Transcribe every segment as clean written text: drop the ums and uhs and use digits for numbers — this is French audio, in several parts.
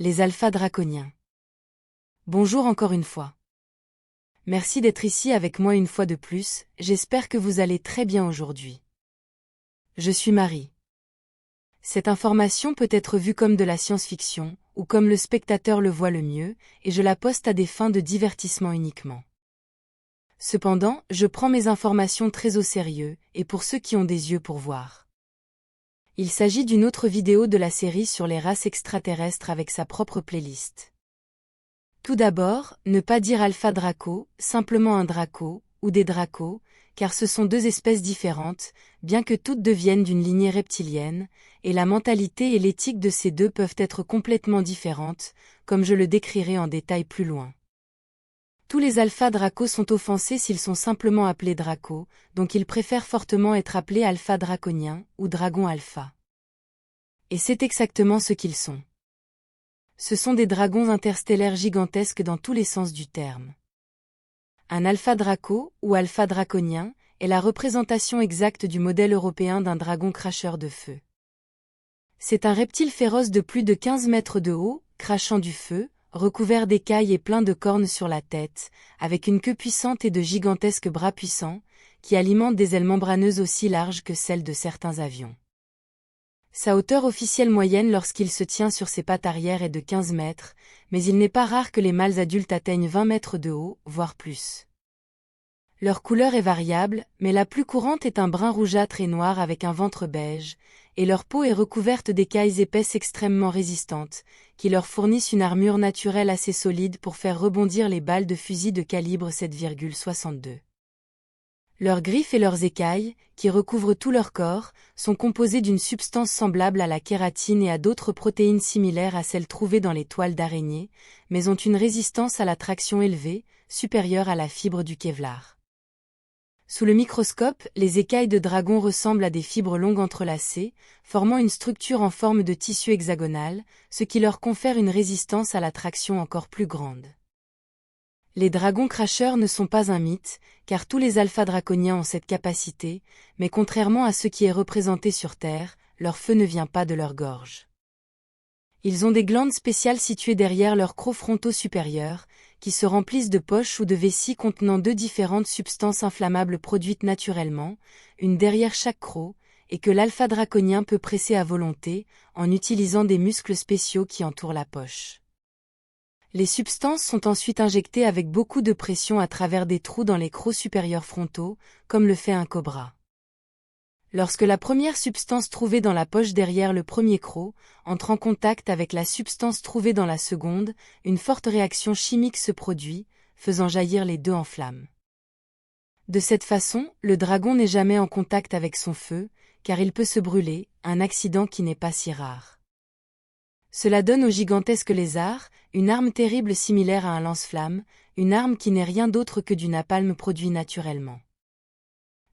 Les alphas draconiens. Bonjour encore une fois. Merci d'être ici avec moi une fois de plus, j'espère que vous allez très bien aujourd'hui. Je suis Marie. Cette information peut être vue comme de la science-fiction, ou comme le spectateur le voit le mieux, et je la poste à des fins de divertissement uniquement. Cependant, je prends mes informations très au sérieux, et pour ceux qui ont des yeux pour voir. Il s'agit d'une autre vidéo de la série sur les races extraterrestres avec sa propre playlist. Tout d'abord, ne pas dire alpha draco, simplement un draco, ou des dracos, car ce sont deux espèces différentes, bien que toutes deviennent d'une lignée reptilienne, et la mentalité et l'éthique de ces deux peuvent être complètement différentes, comme je le décrirai en détail plus loin. Tous les alpha dracos sont offensés s'ils sont simplement appelés dracos, donc ils préfèrent fortement être appelés alpha draconiens, ou dragons alpha. Et c'est exactement ce qu'ils sont. Ce sont des dragons interstellaires gigantesques dans tous les sens du terme. Un alpha draco, ou alpha draconien, est la représentation exacte du modèle européen d'un dragon cracheur de feu. C'est un reptile féroce de plus de 15 mètres de haut, crachant du feu, recouvert d'écailles et plein de cornes sur la tête, avec une queue puissante et de gigantesques bras puissants, qui alimentent des ailes membraneuses aussi larges que celles de certains avions. Sa hauteur officielle moyenne lorsqu'il se tient sur ses pattes arrière est de 15 mètres, mais il n'est pas rare que les mâles adultes atteignent 20 mètres de haut, voire plus. Leur couleur est variable, mais la plus courante est un brun rougeâtre et noir avec un ventre beige, et leur peau est recouverte d'écailles épaisses extrêmement résistantes, qui leur fournissent une armure naturelle assez solide pour faire rebondir les balles de fusil de calibre 7,62. Leurs griffes et leurs écailles, qui recouvrent tout leur corps, sont composées d'une substance semblable à la kératine et à d'autres protéines similaires à celles trouvées dans les toiles d'araignée, mais ont une résistance à la traction élevée, supérieure à la fibre du Kevlar. Sous le microscope, les écailles de dragon ressemblent à des fibres longues entrelacées, formant une structure en forme de tissu hexagonal, ce qui leur confère une résistance à la traction encore plus grande. Les dragons cracheurs ne sont pas un mythe, car tous les alpha draconiens ont cette capacité, mais contrairement à ce qui est représenté sur Terre, leur feu ne vient pas de leur gorge. Ils ont des glandes spéciales situées derrière leurs crocs frontaux supérieurs, qui se remplissent de poches ou de vessies contenant deux différentes substances inflammables produites naturellement, une derrière chaque croc, et que l'alpha draconien peut presser à volonté, en utilisant des muscles spéciaux qui entourent la poche. Les substances sont ensuite injectées avec beaucoup de pression à travers des trous dans les crocs supérieurs frontaux, comme le fait un cobra. Lorsque la première substance trouvée dans la poche derrière le premier croc entre en contact avec la substance trouvée dans la seconde, une forte réaction chimique se produit, faisant jaillir les deux en flammes. De cette façon, le dragon n'est jamais en contact avec son feu, car il peut se brûler, un accident qui n'est pas si rare. Cela donne au gigantesque lézard une arme terrible similaire à un lance-flamme, une arme qui n'est rien d'autre que du napalm produit naturellement.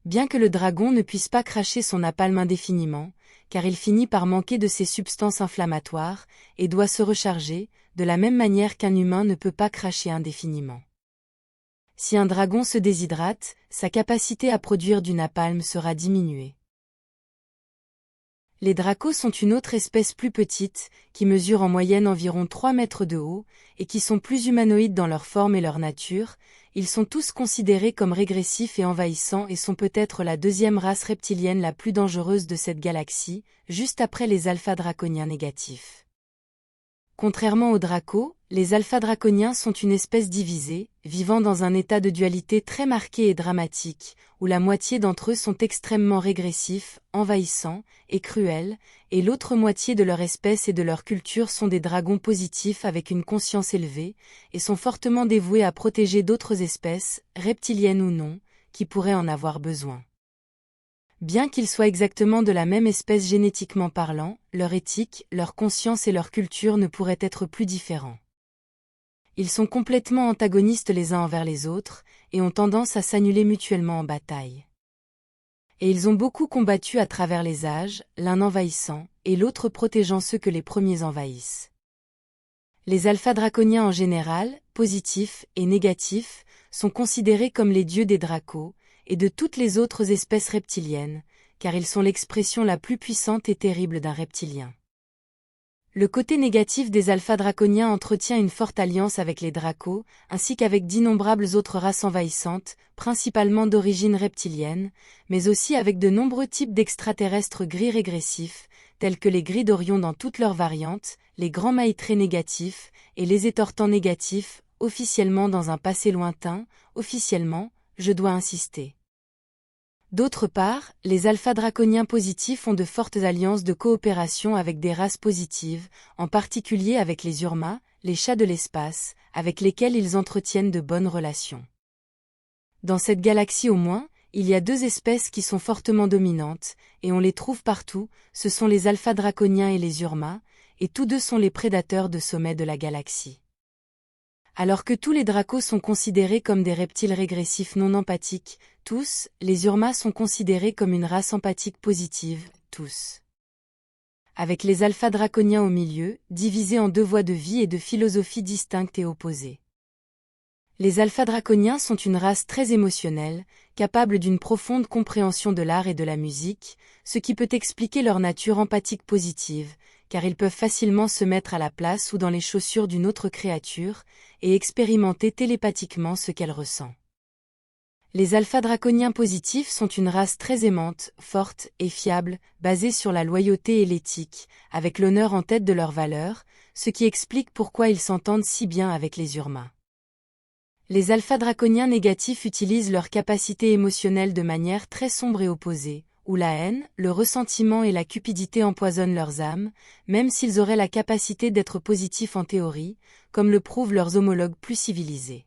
Bien que le dragon ne puisse pas cracher son napalm indéfiniment, car il finit par manquer de ces substances inflammatoires, et doit se recharger, de la même manière qu'un humain ne peut pas cracher indéfiniment. Si un dragon se déshydrate, sa capacité à produire du napalm sera diminuée. Les dracos sont une autre espèce plus petite, qui mesure en moyenne environ 3 mètres de haut, et qui sont plus humanoïdes dans leur forme et leur nature. Ils sont tous considérés comme régressifs et envahissants et sont peut-être la deuxième race reptilienne la plus dangereuse de cette galaxie, juste après les alpha draconiens négatifs. Contrairement aux dracos, les alpha draconiens sont une espèce divisée, vivant dans un état de dualité très marqué et dramatique, où la moitié d'entre eux sont extrêmement régressifs, envahissants et cruels, et l'autre moitié de leur espèce et de leur culture sont des dragons positifs avec une conscience élevée, et sont fortement dévoués à protéger d'autres espèces, reptiliennes ou non, qui pourraient en avoir besoin. Bien qu'ils soient exactement de la même espèce génétiquement parlant, leur éthique, leur conscience et leur culture ne pourraient être plus différents. Ils sont complètement antagonistes les uns envers les autres, et ont tendance à s'annuler mutuellement en bataille. Et ils ont beaucoup combattu à travers les âges, l'un envahissant, et l'autre protégeant ceux que les premiers envahissent. Les alpha draconiens en général, positifs et négatifs, sont considérés comme les dieux des dracos, et de toutes les autres espèces reptiliennes, car ils sont l'expression la plus puissante et terrible d'un reptilien. Le côté négatif des alphas draconiens entretient une forte alliance avec les dracos, ainsi qu'avec d'innombrables autres races envahissantes, principalement d'origine reptilienne, mais aussi avec de nombreux types d'extraterrestres gris régressifs, tels que les gris d'Orion dans toutes leurs variantes, les grands maîtres négatifs, et les étortants négatifs, officiellement dans un passé lointain, officiellement, je dois insister. D'autre part, les alphas draconiens positifs ont de fortes alliances de coopération avec des races positives, en particulier avec les Urma, les chats de l'espace, avec lesquels ils entretiennent de bonnes relations. Dans cette galaxie au moins, il y a 2 espèces qui sont fortement dominantes, et on les trouve partout, ce sont les alphas draconiens et les Urma, et tous deux sont les prédateurs de sommet de la galaxie. Alors que tous les dracos sont considérés comme des reptiles régressifs non empathiques, tous, les Urma sont considérés comme une race empathique positive, tous. Avec les alphas draconiens au milieu, divisés en 2 voies de vie et de philosophie distinctes et opposées. Les alphas draconiens sont une race très émotionnelle, capable d'une profonde compréhension de l'art et de la musique, ce qui peut expliquer leur nature empathique positive, car ils peuvent facilement se mettre à la place ou dans les chaussures d'une autre créature, et expérimenter télépathiquement ce qu'elle ressent. Les alphas draconiens positifs sont une race très aimante, forte et fiable, basée sur la loyauté et l'éthique, avec l'honneur en tête de leurs valeurs, ce qui explique pourquoi ils s'entendent si bien avec les Urma. Les alphas draconiens négatifs utilisent leur capacité émotionnelle de manière très sombre et opposée, où la haine, le ressentiment et la cupidité empoisonnent leurs âmes, même s'ils auraient la capacité d'être positifs en théorie, comme le prouvent leurs homologues plus civilisés.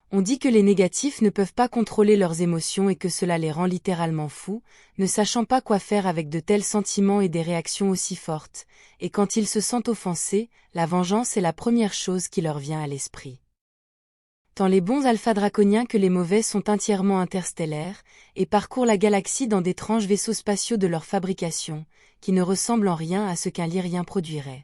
On dit que les négatifs ne peuvent pas contrôler leurs émotions et que cela les rend littéralement fous, ne sachant pas quoi faire avec de tels sentiments et des réactions aussi fortes, et quand ils se sentent offensés, la vengeance est la première chose qui leur vient à l'esprit. Tant les bons alphas draconiens que les mauvais sont entièrement interstellaires, et parcourent la galaxie dans d'étranges vaisseaux spatiaux de leur fabrication, qui ne ressemblent en rien à ce qu'un lyrien produirait.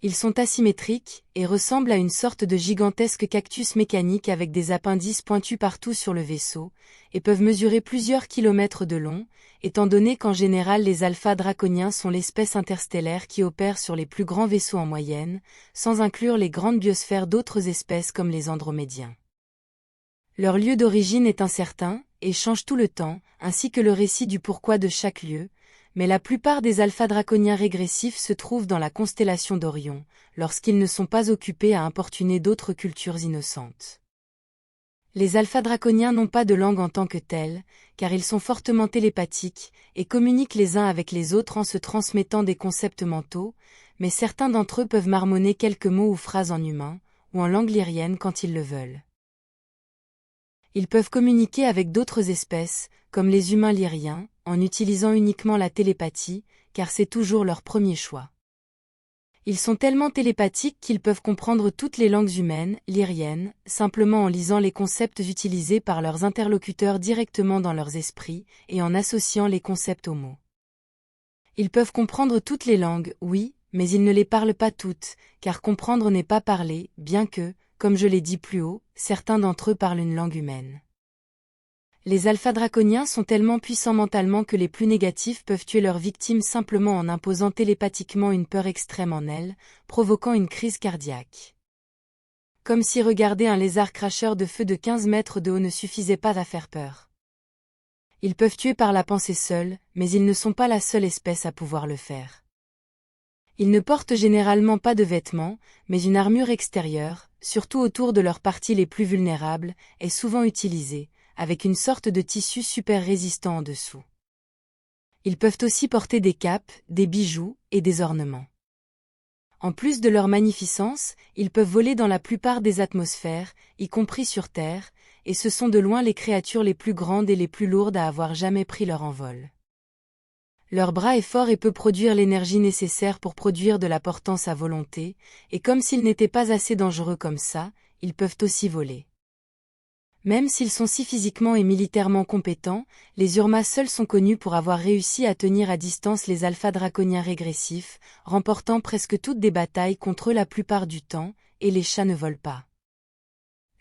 Ils sont asymétriques, et ressemblent à une sorte de gigantesque cactus mécanique avec des appendices pointus partout sur le vaisseau, et peuvent mesurer plusieurs kilomètres de long, étant donné qu'en général les alphas draconiens sont l'espèce interstellaire qui opère sur les plus grands vaisseaux en moyenne, sans inclure les grandes biosphères d'autres espèces comme les andromédiens. Leur lieu d'origine est incertain, et change tout le temps, ainsi que le récit du pourquoi de chaque lieu, mais la plupart des alphas draconiens régressifs se trouvent dans la constellation d'Orion, lorsqu'ils ne sont pas occupés à importuner d'autres cultures innocentes. Les alphas draconiens n'ont pas de langue en tant que telle, car ils sont fortement télépathiques, et communiquent les uns avec les autres en se transmettant des concepts mentaux, mais certains d'entre eux peuvent marmonner quelques mots ou phrases en humain, ou en langue lyrienne quand ils le veulent. Ils peuvent communiquer avec d'autres espèces, comme les humains lyriens, en utilisant uniquement la télépathie, car c'est toujours leur premier choix. Ils sont tellement télépathiques qu'ils peuvent comprendre toutes les langues humaines, lyriennes, simplement en lisant les concepts utilisés par leurs interlocuteurs directement dans leurs esprits, et en associant les concepts aux mots. Ils peuvent comprendre toutes les langues, oui, mais ils ne les parlent pas toutes, car comprendre n'est pas parler, bien que, comme je l'ai dit plus haut, certains d'entre eux parlent une langue humaine. Les alphas draconiens sont tellement puissants mentalement que les plus négatifs peuvent tuer leurs victimes simplement en imposant télépathiquement une peur extrême en elles, provoquant une crise cardiaque. Comme si regarder un lézard cracheur de feu de 15 mètres de haut ne suffisait pas à faire peur. Ils peuvent tuer par la pensée seule, mais ils ne sont pas la seule espèce à pouvoir le faire. Ils ne portent généralement pas de vêtements, mais une armure extérieure, surtout autour de leurs parties les plus vulnérables, est souvent utilisée, avec une sorte de tissu super résistant en dessous. Ils peuvent aussi porter des capes, des bijoux et des ornements. En plus de leur magnificence, ils peuvent voler dans la plupart des atmosphères, y compris sur Terre, et ce sont de loin les créatures les plus grandes et les plus lourdes à avoir jamais pris leur envol. Leur bras est fort et peut produire l'énergie nécessaire pour produire de la portance à volonté, et comme s'ils n'étaient pas assez dangereux comme ça, ils peuvent aussi voler. Même s'ils sont si physiquement et militairement compétents, les Urma seuls sont connus pour avoir réussi à tenir à distance les alphas draconiens régressifs, remportant presque toutes des batailles contre eux la plupart du temps, et les chats ne volent pas.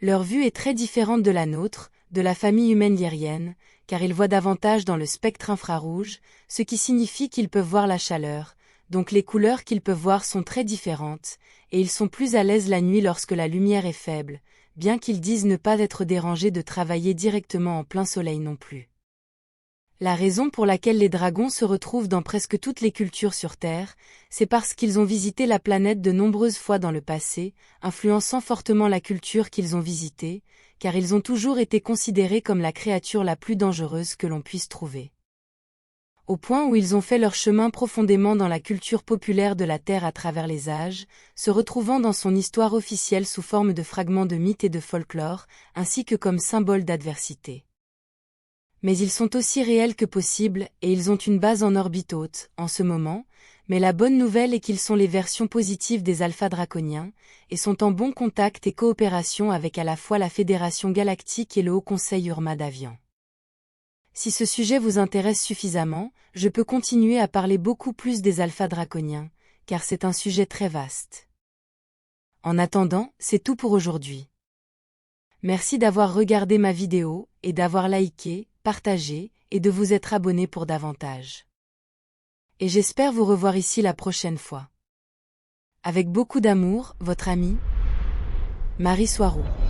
Leur vue est très différente de la nôtre, de la famille humaine lyrienne, car ils voient davantage dans le spectre infrarouge, ce qui signifie qu'ils peuvent voir la chaleur, donc les couleurs qu'ils peuvent voir sont très différentes, et ils sont plus à l'aise la nuit lorsque la lumière est faible, bien qu'ils disent ne pas être dérangés de travailler directement en plein soleil non plus. La raison pour laquelle les dragons se retrouvent dans presque toutes les cultures sur Terre, c'est parce qu'ils ont visité la planète de nombreuses fois dans le passé, influençant fortement la culture qu'ils ont visitée, car ils ont toujours été considérés comme la créature la plus dangereuse que l'on puisse trouver. Au point où ils ont fait leur chemin profondément dans la culture populaire de la Terre à travers les âges, se retrouvant dans son histoire officielle sous forme de fragments de mythes et de folklore, ainsi que comme symbole d'adversité. Mais ils sont aussi réels que possible et ils ont une base en orbite haute, en ce moment, mais la bonne nouvelle est qu'ils sont les versions positives des alphas draconiens, et sont en bon contact et coopération avec à la fois la Fédération Galactique et le Haut Conseil Urma d'Avian. Si ce sujet vous intéresse suffisamment, je peux continuer à parler beaucoup plus des alphas draconiens, car c'est un sujet très vaste. En attendant, c'est tout pour aujourd'hui. Merci d'avoir regardé ma vidéo, et d'avoir liké, partagé, et de vous être abonné pour davantage. Et j'espère vous revoir ici la prochaine fois. Avec beaucoup d'amour, votre amie, Marie Soiroux.